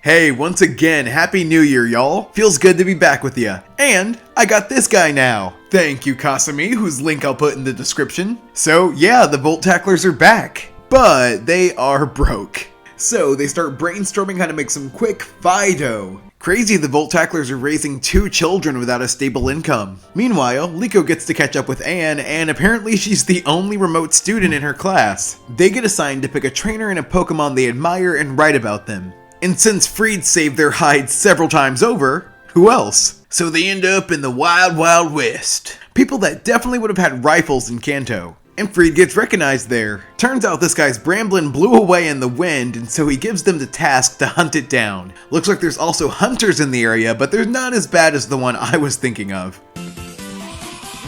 Hey, once again, Happy New Year, y'all. Feels good to be back with ya. And I got this guy now. Thank you, Kasumi, whose link I'll put in the description. So yeah, the Volt Tacklers are back, but they are broke. So they start brainstorming how to make some quick Fido. Crazy, the Volt Tacklers are raising 2 children without a stable income. Meanwhile, Liko gets to catch up with Anne, and apparently she's the only remote student in her class. They get assigned to pick a trainer and a Pokémon they admire and write about them. And since Freed saved their hides several times over, who else? So they end up in the Wild Wild West. People that definitely would have had rifles in Kanto. And Freed gets recognized there. Turns out this guy's Bramblin blew away in the wind, and so he gives them the task to hunt it down. Looks like there's also hunters in the area, but they're not as bad as the one I was thinking of.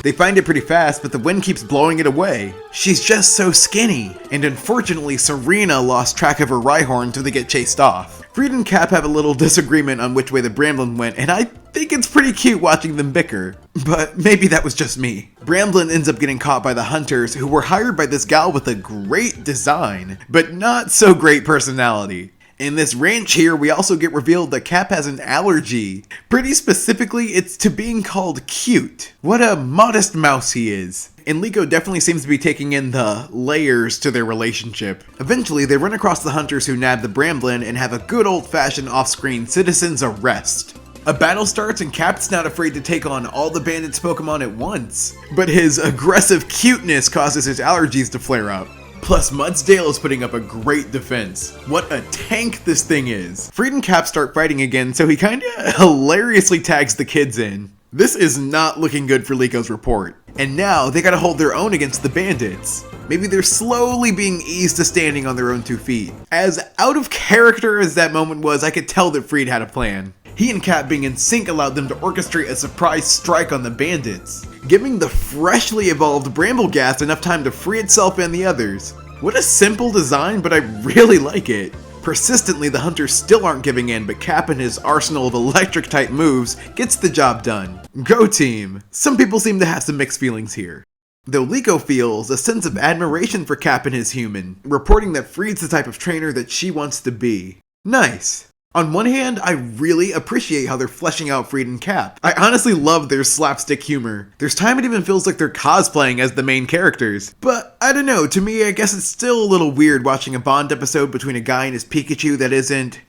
They find it pretty fast, but the wind keeps blowing it away. She's just so skinny. And unfortunately, Serena lost track of her Rhyhorn until they get chased off. Freed and Cap have a little disagreement on which way the Bramblin went, and I think it's pretty cute watching them bicker. But maybe that was just me. Bramblin ends up getting caught by the hunters, who were hired by this gal with a great design, but not so great personality. In this ranch here, we also get revealed that Cap has an allergy. Pretty specifically, it's to being called cute. What a modest mouse he is. And Liko definitely seems to be taking in the layers to their relationship. Eventually, they run across the hunters who nab the Bramblin and have a good old-fashioned off-screen citizen's arrest. A battle starts and Cap's not afraid to take on all the bandits' Pokemon at once. But his aggressive cuteness causes his allergies to flare up. Plus, Mudsdale is putting up a great defense. What a tank this thing is. Freed and Cap start fighting again, so he kinda hilariously tags the kids in. This is not looking good for Liko's report. And now, they gotta hold their own against the bandits. Maybe they're slowly being eased to standing on their own 2 feet. As out of character as that moment was, I could tell that Freed had a plan. He and Cap being in sync allowed them to orchestrate a surprise strike on the bandits, giving the freshly evolved Brambleghast enough time to free itself and the others. What a simple design, but I really like it. Persistently, the hunters still aren't giving in, but Cap and his arsenal of electric-type moves gets the job done. Go team! Some people seem to have some mixed feelings here. Though Liko feels a sense of admiration for Cap and his human, reporting that Freed's the type of trainer that she wants to be. Nice. On one hand, I really appreciate how they're fleshing out Freed and Cap. I honestly love their slapstick humor. There's time it even feels like they're cosplaying as the main characters. But I don't know, to me I guess it's still a little weird watching a Bond episode between a guy and his Pikachu that isn't,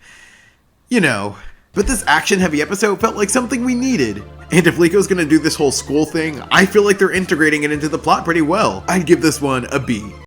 you know. But this action-heavy episode felt like something we needed. And if Liko's gonna do this whole school thing, I feel like they're integrating it into the plot pretty well. I'd give this one a B.